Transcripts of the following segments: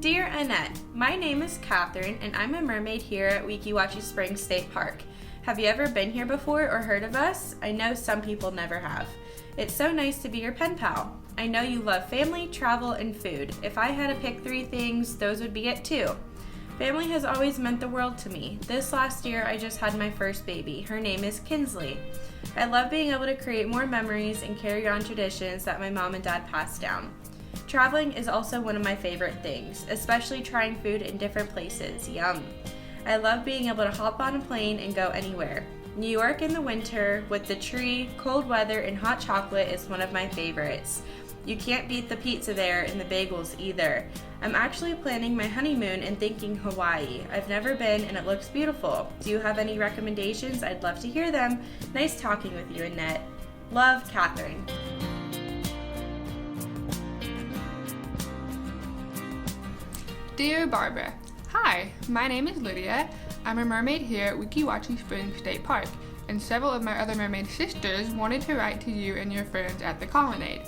Dear Annette, my name is Catherine and I'm a mermaid here at Weeki Wachee Springs State Park. Have you ever been here before or heard of us? I know some people never have. It's so nice to be your pen pal. I know you love family, travel, and food. If I had to pick 3 things, those would be it too. Family has always meant the world to me. This last year, I just had my first baby. Her name is Kinsley. I love being able to create more memories and carry on traditions that my mom and dad passed down. Traveling is also one of my favorite things, especially trying food in different places. Yum! I love being able to hop on a plane and go anywhere. New York in the winter with the tree, cold weather, and hot chocolate is one of my favorites. You can't beat the pizza there and the bagels either. I'm actually planning my honeymoon and thinking Hawaii. I've never been and it looks beautiful. Do you have any recommendations? I'd love to hear them. Nice talking with you, Annette. Love, Catherine. Dear Barbara, hi, my name is Lydia. I'm a mermaid here at Weeki Wachee Springs State Park, and several of my other mermaid sisters wanted to write to you and your friends at the Colonnade.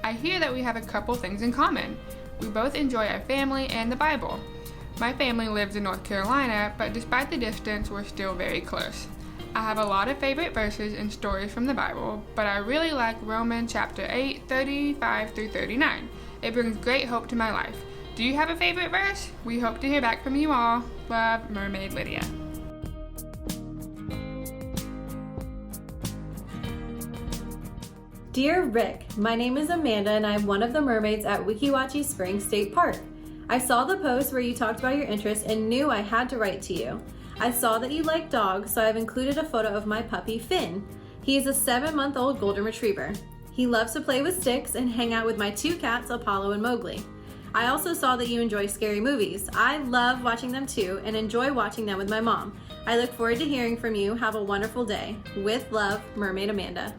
I hear that we have a couple things in common. We both enjoy our family and the Bible. My family lives in North Carolina, but despite the distance, we're still very close. I have a lot of favorite verses and stories from the Bible, but I really like Romans chapter 8, 35 through 39. It brings great hope to my life. Do you have a favorite verse? We hope to hear back from you all. Love, Mermaid Lydia. Dear Rick, my name is Amanda and I'm one of the mermaids at Weeki Wachee Springs State Park. I saw the post where you talked about your interests and knew I had to write to you. I saw that you like dogs, so I've included a photo of my puppy Finn. He is a 7-month-old golden retriever. He loves to play with sticks and hang out with my 2 cats, Apollo and Mowgli. I also saw that you enjoy scary movies. I love watching them too and enjoy watching them with my mom. I look forward to hearing from you. Have a wonderful day. With love, Mermaid Amanda.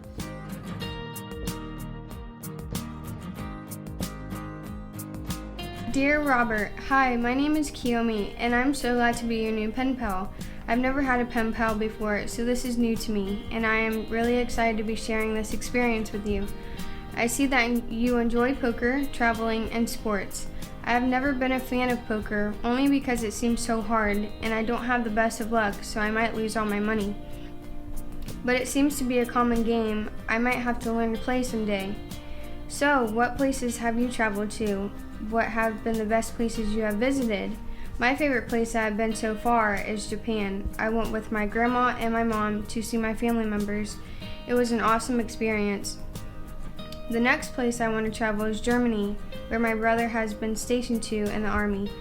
Dear Robert, hi, my name is Kiyomi, and I'm so glad to be your new pen pal. I've never had a pen pal before, so this is new to me, and I am really excited to be sharing this experience with you. I see that you enjoy poker, traveling, and sports. I have never been a fan of poker, only because it seems so hard, and I don't have the best of luck, so I might lose all my money. But it seems to be a common game. I might have to learn to play someday. So, what places have you traveled to? What have been the best places you have visited? My favorite place I have been so far is Japan. I went with my grandma and my mom to see my family members. It was an awesome experience. The next place I want to travel is Germany, where my brother has been stationed to in the army.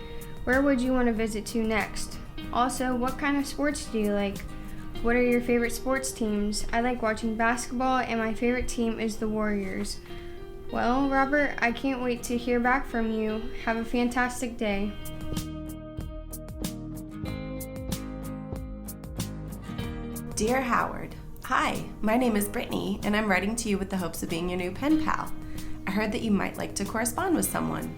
Where would you want to visit to next? Also, what kind of sports do you like? What are your favorite sports teams? I like watching basketball, and my favorite team is the Warriors. Well, Robert, I can't wait to hear back from you. Have a fantastic day. Dear Howard, hi, my name is Brittany, and I'm writing to you with the hopes of being your new pen pal. I heard that you might like to correspond with someone.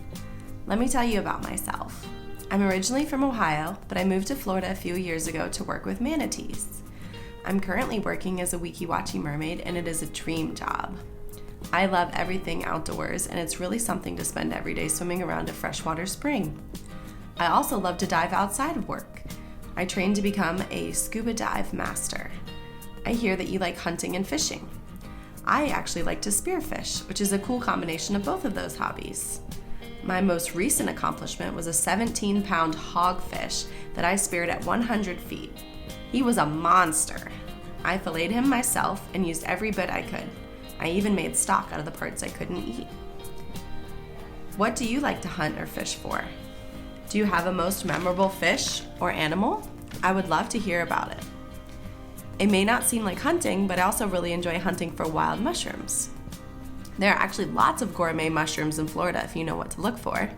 Let me tell you about myself. I'm originally from Ohio, but I moved to Florida a few years ago to work with manatees. I'm currently working as a Weeki Wachee mermaid, and it is a dream job. I love everything outdoors, and it's really something to spend every day swimming around a freshwater spring. I also love to dive outside of work. I trained to become a scuba dive master. I hear that you like hunting and fishing. I actually like to spearfish, which is a cool combination of both of those hobbies. My most recent accomplishment was a 17-pound hogfish that I speared at 100 feet. He was a monster. I filleted him myself and used every bit I could. I even made stock out of the parts I couldn't eat. What do you like to hunt or fish for? Do you have a most memorable fish or animal? I would love to hear about it. It may not seem like hunting, but I also really enjoy hunting for wild mushrooms. There are actually lots of gourmet mushrooms in Florida if you know what to look for.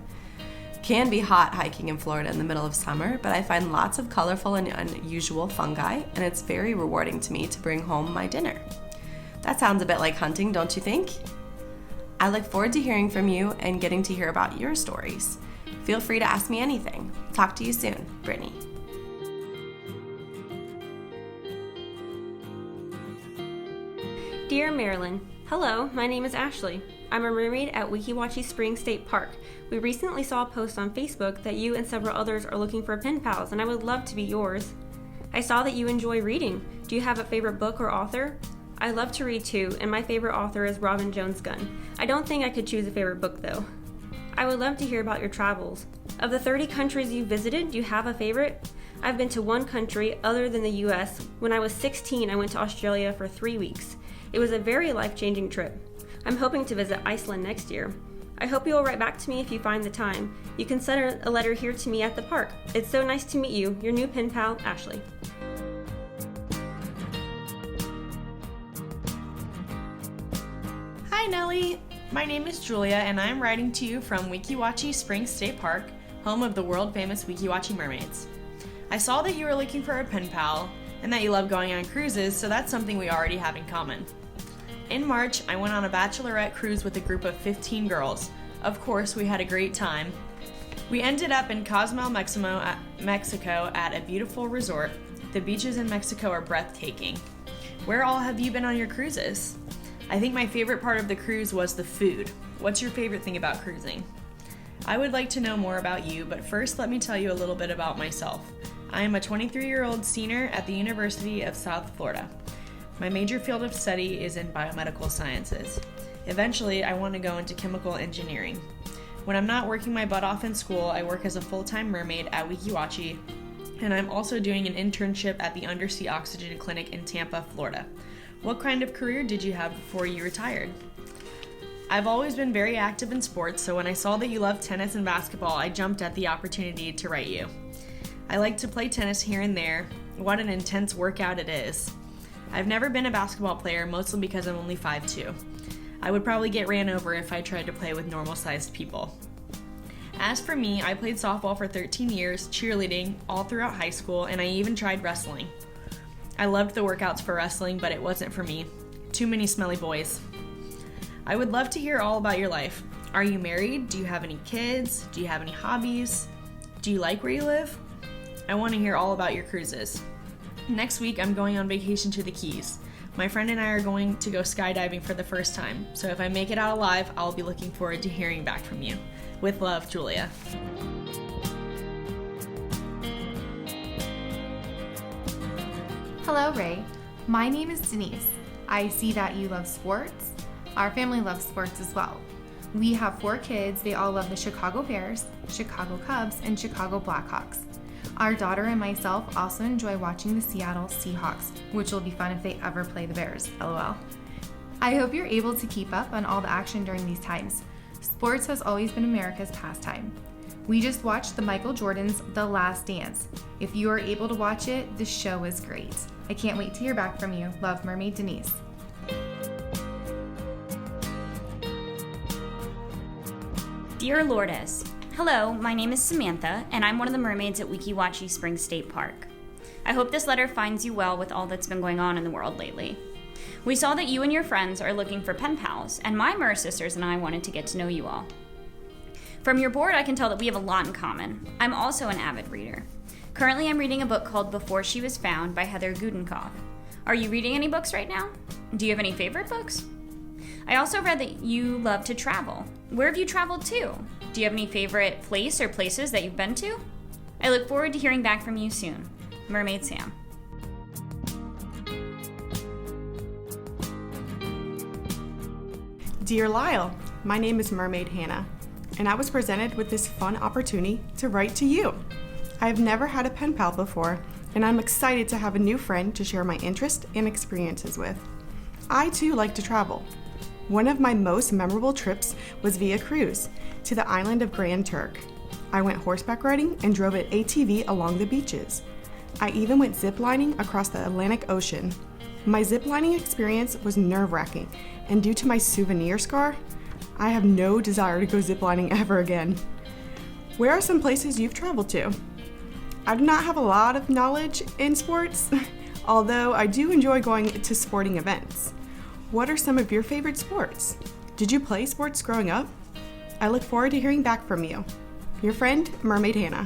Can be hot hiking in Florida in the middle of summer, but I find lots of colorful and unusual fungi, and it's very rewarding to me to bring home my dinner. That sounds a bit like hunting, don't you think? I look forward to hearing from you and getting to hear about your stories. Feel free to ask me anything. Talk to you soon, Brittany. Dear Marilyn, hello, my name is Ashley. I'm a mermaid at Weeki Wachee Springs State Park. We recently saw a post on Facebook that you and several others are looking for pen pals, and I would love to be yours. I saw that you enjoy reading. Do you have a favorite book or author? I love to read too, and my favorite author is Robin Jones Gunn. I don't think I could choose a favorite book though. I would love to hear about your travels. Of the 30 countries you've visited, do you have a favorite? I've been to one country other than the US. When I was 16, I went to Australia for 3 weeks. It was a very life-changing trip. I'm hoping to visit Iceland next year. I hope you will write back to me if you find the time. You can send a letter here to me at the park. It's so nice to meet you. Your new pen pal, Ashley. Hi Nellie! My name is Julia and I'm writing to you from Weeki Wachee Springs State Park, home of the world-famous Weeki Wachee Mermaids. I saw that you were looking for a pen pal and that you love going on cruises, so that's something we already have in common. In March, I went on a bachelorette cruise with a group of 15 girls. Of course, we had a great time. We ended up in Cozumel, Mexico at a beautiful resort. The beaches in Mexico are breathtaking. Where all have you been on your cruises? I think my favorite part of the cruise was the food. What's your favorite thing about cruising? I would like to know more about you, but first let me tell you a little bit about myself. I am a 23-year-old senior at the University of South Florida. My major field of study is in biomedical sciences. Eventually, I want to go into chemical engineering. When I'm not working my butt off in school, I work as a full-time mermaid at Weeki Wachee, and I'm also doing an internship at the Undersea Oxygen Clinic in Tampa, Florida. What kind of career did you have before you retired? I've always been very active in sports, so when I saw that you loved tennis and basketball, I jumped at the opportunity to write you. I like to play tennis here and there. What an intense workout it is. I've never been a basketball player, mostly because I'm only 5'2". I would probably get ran over if I tried to play with normal-sized people. As for me, I played softball for 13 years, cheerleading, all throughout high school, and I even tried wrestling. I loved the workouts for wrestling, but it wasn't for me. Too many smelly boys. I would love to hear all about your life. Are you married? Do you have any kids? Do you have any hobbies? Do you like where you live? I want to hear all about your cruises. Next week, I'm going on vacation to the Keys. My friend and I are going to go skydiving for the first time, so if I make it out alive, I'll be looking forward to hearing back from you. With love, Julia. Hello, Ray. My name is Denise. I see that you love sports. Our family loves sports as well. We have 4 kids. They all love the Chicago Bears, Chicago Cubs, and Chicago Blackhawks. Our daughter and myself also enjoy watching the Seattle Seahawks, which will be fun if they ever play the Bears, lol. I hope you're able to keep up on all the action during these times. Sports has always been America's pastime. We just watched the Michael Jordan's The Last Dance. If you are able to watch it, the show is great. I can't wait to hear back from you. Love, Mermaid Denise. Dear Lourdes, hello, my name is Samantha, and I'm one of the mermaids at Weeki Wachee Springs State Park. I hope this letter finds you well with all that's been going on in the world lately. We saw that you and your friends are looking for pen pals, and my mer sisters and I wanted to get to know you all. From your board, I can tell that we have a lot in common. I'm also an avid reader. Currently, I'm reading a book called Before She Was Found by Heather Gudenkauf. Are you reading any books right now? Do you have any favorite books? I also read that you love to travel. Where have you traveled to? Do you have any favorite place or places that you've been to? I look forward to hearing back from you soon. Mermaid Sam. Dear Lyle, my name is Mermaid Hannah, and I was presented with this fun opportunity to write to you. I have never had a pen pal before, and I'm excited to have a new friend to share my interest and experiences with. I too like to travel. One of my most memorable trips was via cruise to the island of Grand Turk. I went horseback riding and drove an ATV along the beaches. I even went ziplining across the Atlantic Ocean. My ziplining experience was nerve-wracking, and due to my souvenir scar, I have no desire to go ziplining ever again. Where are some places you've traveled to? I do not have a lot of knowledge in sports, although I do enjoy going to sporting events. What are some of your favorite sports? Did you play sports growing up? I look forward to hearing back from you. Your friend, Mermaid Hannah.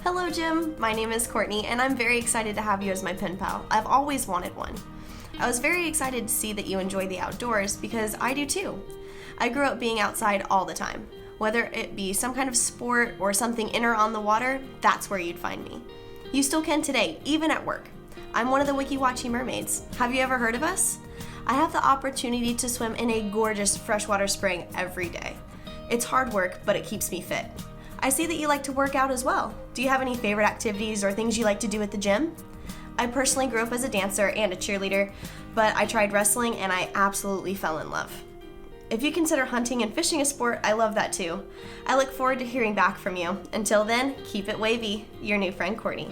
Hello, Jim. My name is Courtney, and I'm very excited to have you as my pen pal. I've always wanted one. I was very excited to see that you enjoy the outdoors because I do too. I grew up being outside all the time. Whether it be some kind of sport or something in or on the water, that's where you'd find me. You still can today, even at work. I'm one of the Weeki Wachee Mermaids. Have you ever heard of us? I have the opportunity to swim in a gorgeous freshwater spring every day. It's hard work, but it keeps me fit. I see that you like to work out as well. Do you have any favorite activities or things you like to do at the gym? I personally grew up as a dancer and a cheerleader, but I tried wrestling and I absolutely fell in love. If you consider hunting and fishing a sport, I love that too. I look forward to hearing back from you. Until then, keep it wavy. Your new friend, Courtney.